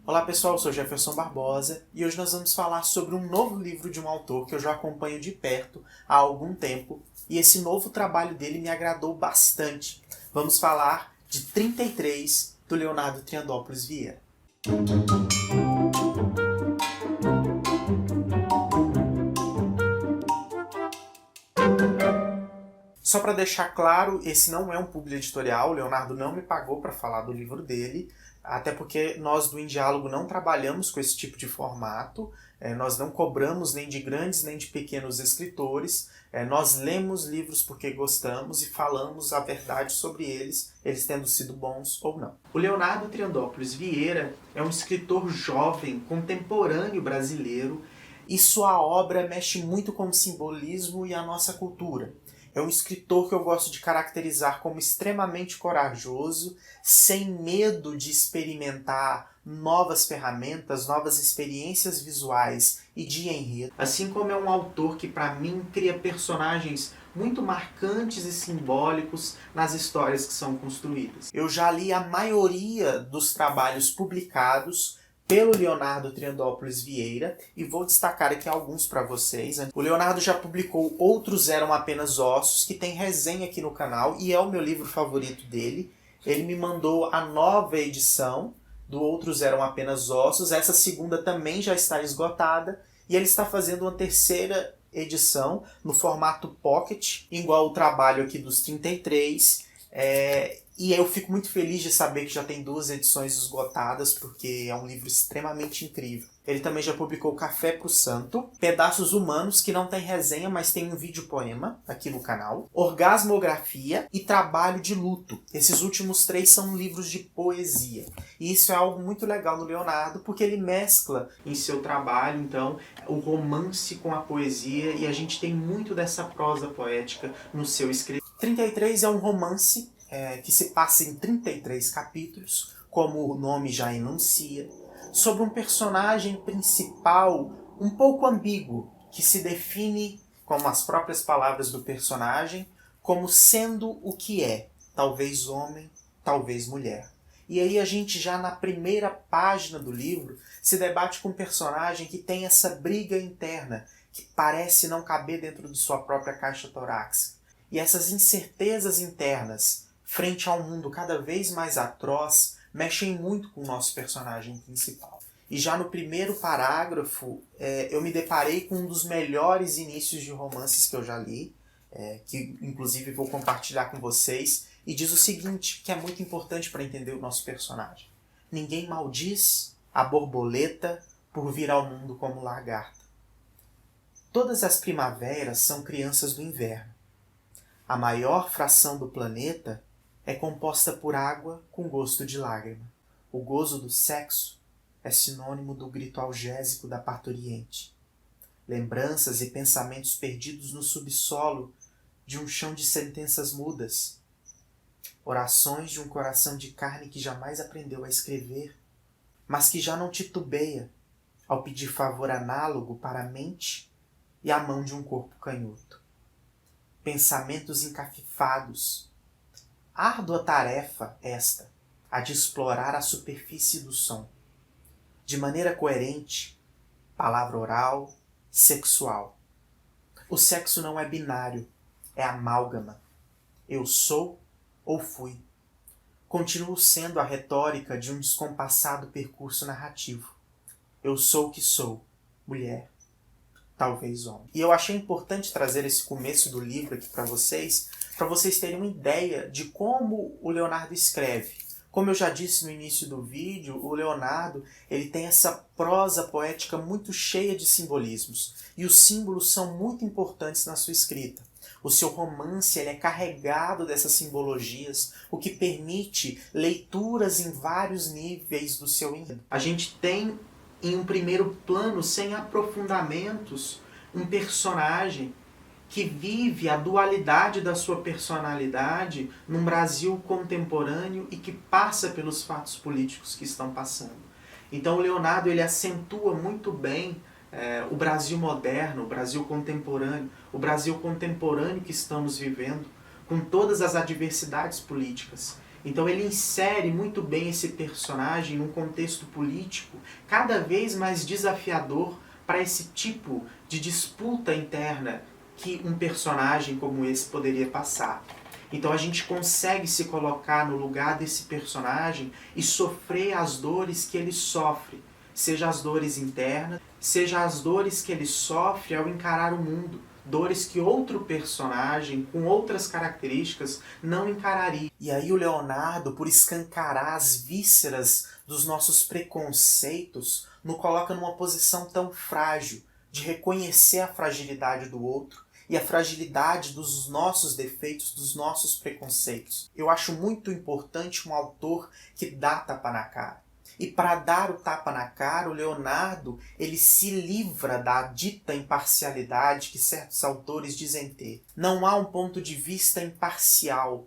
Olá pessoal, eu sou Jefferson Barbosa e hoje nós vamos falar sobre um novo livro de um autor que eu já acompanho de perto há algum tempo e esse novo trabalho dele me agradou bastante. Vamos falar de 33, do Leonardo Triandópolis Vieira. Só para deixar claro, esse não é um publi editorial, o Leonardo não me pagou para falar do livro dele, até porque nós do Em Diálogo não trabalhamos com esse tipo de formato, nós não cobramos nem de grandes nem de pequenos escritores, nós lemos livros porque gostamos e falamos a verdade sobre eles, eles tendo sido bons ou não. O Leonardo Triandópolis Vieira é um escritor jovem, contemporâneo brasileiro, e sua obra mexe muito com o simbolismo e a nossa cultura. É um escritor que eu gosto de caracterizar como extremamente corajoso, sem medo de experimentar novas ferramentas, novas experiências visuais e de enredo. Assim como é um autor que, para mim, cria personagens muito marcantes e simbólicos nas histórias que são construídas. Eu já li a maioria dos trabalhos publicados pelo Leonardo Triandópolis Vieira e vou destacar aqui alguns para vocês. O Leonardo já publicou Outros Eram Apenas Ossos, que tem resenha aqui no canal e é o meu livro favorito dele. Ele me mandou a nova edição do Outros Eram Apenas Ossos, essa segunda também já está esgotada e ele está fazendo uma terceira edição no formato pocket, igual o trabalho aqui dos 33. E eu fico muito feliz de saber que já tem 2 edições esgotadas, porque é um livro extremamente incrível. Ele também já publicou Café pro Santo, Pedaços Humanos, que não tem resenha, mas tem um vídeo poema aqui no canal, Orgasmografia e Trabalho de Luto. Esses últimos 3 são livros de poesia. E isso é algo muito legal no Leonardo, porque ele mescla em seu trabalho, então, o romance com a poesia, e a gente tem muito dessa prosa poética no seu escrito. 33 é um romance que se passa em 33 capítulos, como o nome já enuncia, sobre um personagem principal um pouco ambíguo, que se define, como as próprias palavras do personagem, como sendo o que é, talvez homem, talvez mulher. E aí a gente já na primeira página do livro se debate com um personagem que tem essa briga interna, que parece não caber dentro de sua própria caixa torácica. E essas incertezas internas, frente a um mundo cada vez mais atroz, mexem muito com o nosso personagem principal. E já no primeiro parágrafo, eu me deparei com um dos melhores inícios de romances que eu já li, que inclusive vou compartilhar com vocês, e diz o seguinte, que é muito importante para entender o nosso personagem. Ninguém maldiz a borboleta por vir ao mundo como lagarta. Todas as primaveras são crianças do inverno. A maior fração do planeta é composta por água com gosto de lágrima. O gozo do sexo é sinônimo do grito algésico da parturiente. Lembranças e pensamentos perdidos no subsolo de um chão de sentenças mudas. Orações de um coração de carne que jamais aprendeu a escrever, mas que já não titubeia ao pedir favor análogo para a mente e a mão de um corpo canhoto. Pensamentos encafifados. Árdua tarefa esta, a de explorar a superfície do som. De maneira coerente, palavra oral, sexual. O sexo não é binário, é amálgama. Eu sou ou fui. Continuo sendo a retórica de um descompassado percurso narrativo. Eu sou o que sou, mulher, talvez homem. E eu achei importante trazer esse começo do livro aqui para vocês terem uma ideia de como o Leonardo escreve. Como eu já disse no início do vídeo, o Leonardo ele tem essa prosa poética muito cheia de simbolismos. E os símbolos são muito importantes na sua escrita. O seu romance ele é carregado dessas simbologias, o que permite leituras em vários níveis do seu enredo. A gente tem, em um primeiro plano, sem aprofundamentos, um personagem que vive a dualidade da sua personalidade num Brasil contemporâneo e que passa pelos fatos políticos que estão passando. Então o Leonardo ele acentua muito bem o Brasil moderno, o Brasil contemporâneo que estamos vivendo, com todas as adversidades políticas. Então ele insere muito bem esse personagem num contexto político cada vez mais desafiador para esse tipo de disputa interna que um personagem como esse poderia passar. Então a gente consegue se colocar no lugar desse personagem e sofrer as dores que ele sofre, seja as dores internas, seja as dores que ele sofre ao encarar o mundo. Dores que outro personagem com outras características não encararia. E aí o Leonardo, por escancarar as vísceras dos nossos preconceitos, nos coloca numa posição tão frágil de reconhecer a fragilidade do outro e a fragilidade dos nossos defeitos, dos nossos preconceitos. Eu acho muito importante um autor que dá tapa na cara. E para dar o tapa na cara, o Leonardo ele se livra da dita imparcialidade que certos autores dizem ter. Não há um ponto de vista imparcial.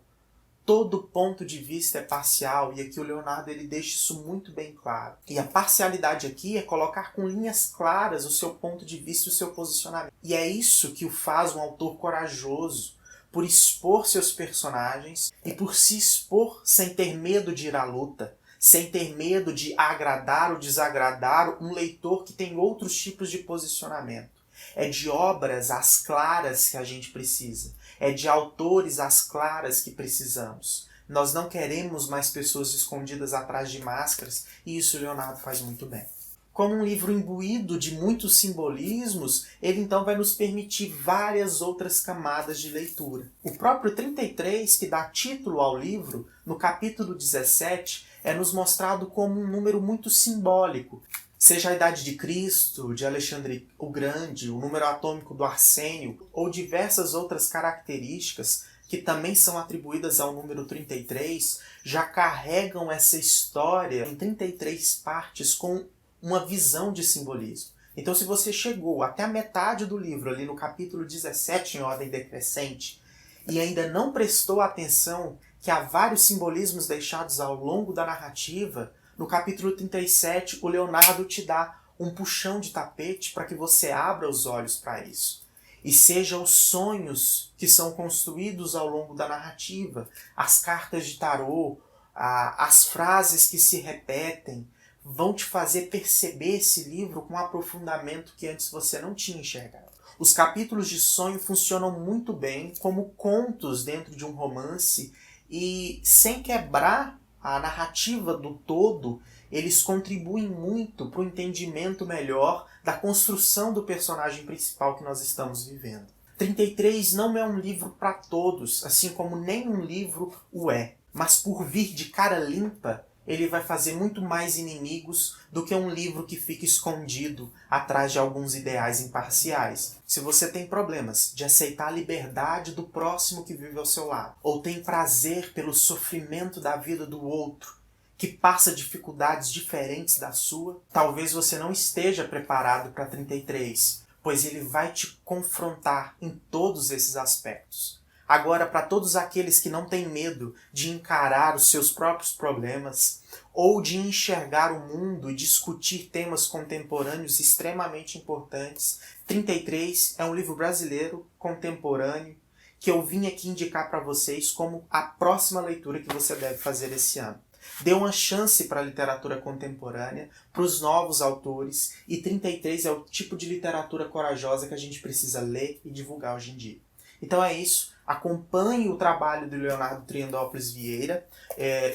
Todo ponto de vista é parcial, e aqui o Leonardo ele deixa isso muito bem claro. E a parcialidade aqui é colocar com linhas claras o seu ponto de vista e o seu posicionamento. E é isso que o faz um autor corajoso, por expor seus personagens e por se expor sem ter medo de ir à luta, sem ter medo de agradar ou desagradar um leitor que tem outros tipos de posicionamento. É de obras às claras que a gente precisa. É de autores às claras que precisamos. Nós não queremos mais pessoas escondidas atrás de máscaras, e isso o Leonardo faz muito bem. Como um livro imbuído de muitos simbolismos, ele então vai nos permitir várias outras camadas de leitura. O próprio 33, que dá título ao livro, no capítulo 17, é nos mostrado como um número muito simbólico. Seja a idade de Cristo, de Alexandre o Grande, o número atômico do arsênio, ou diversas outras características que também são atribuídas ao número 33, já carregam essa história em 33 partes com uma visão de simbolismo. Então, se você chegou até a metade do livro, ali no capítulo 17, em ordem decrescente, e ainda não prestou atenção que há vários simbolismos deixados ao longo da narrativa, no capítulo 37, o Leonardo te dá um puxão de tapete para que você abra os olhos para isso. E sejam os sonhos que são construídos ao longo da narrativa, as cartas de tarô, as frases que se repetem, vão te fazer perceber esse livro com um aprofundamento que antes você não tinha enxergado. Os capítulos de sonho funcionam muito bem como contos dentro de um romance e, sem quebrar a narrativa do todo, eles contribuem muito para o entendimento melhor da construção do personagem principal que nós estamos vivendo. 33 não é um livro para todos, assim como nenhum livro o é. Mas por vir de cara limpa, ele vai fazer muito mais inimigos do que um livro que fica escondido atrás de alguns ideais imparciais. Se você tem problemas de aceitar a liberdade do próximo que vive ao seu lado, ou tem prazer pelo sofrimento da vida do outro, que passa dificuldades diferentes da sua, talvez você não esteja preparado para 33, pois ele vai te confrontar em todos esses aspectos. Agora, para todos aqueles que não têm medo de encarar os seus próprios problemas ou de enxergar o mundo e discutir temas contemporâneos extremamente importantes, 33 é um livro brasileiro, contemporâneo, que eu vim aqui indicar para vocês como a próxima leitura que você deve fazer esse ano. Dê uma chance para a literatura contemporânea, para os novos autores, e 33 é o tipo de literatura corajosa que a gente precisa ler e divulgar hoje em dia. Então é isso. Acompanhe o trabalho do Leonardo Triandópolis Vieira.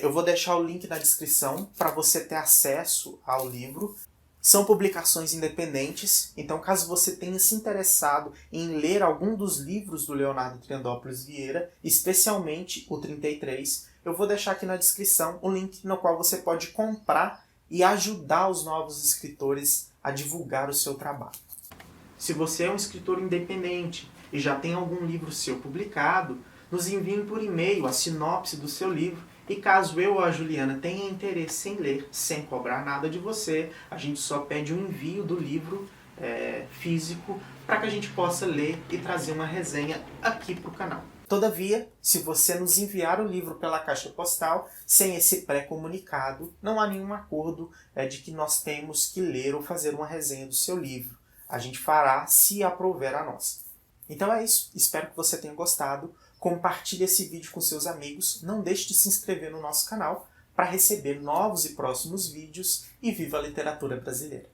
Eu vou deixar o link na descrição para você ter acesso ao livro. São publicações independentes, então caso você tenha se interessado em ler algum dos livros do Leonardo Triandópolis Vieira, especialmente o 33, eu vou deixar aqui na descrição o link no qual você pode comprar e ajudar os novos escritores a divulgar o seu trabalho. Se você é um escritor independente e já tem algum livro seu publicado, nos enviem por e-mail a sinopse do seu livro, e caso eu ou a Juliana tenha interesse em ler, sem cobrar nada de você, a gente só pede um envio do livro físico para que a gente possa ler e trazer uma resenha aqui para o canal. Todavia, se você nos enviar o livro pela caixa postal, sem esse pré-comunicado, não há nenhum acordo de que nós temos que ler ou fazer uma resenha do seu livro. A gente fará se aprouver a nós. Então é isso, espero que você tenha gostado. compartilhe esse vídeo com seus amigos, não deixe de se inscrever no nosso canal para receber novos e próximos vídeos e viva a literatura brasileira!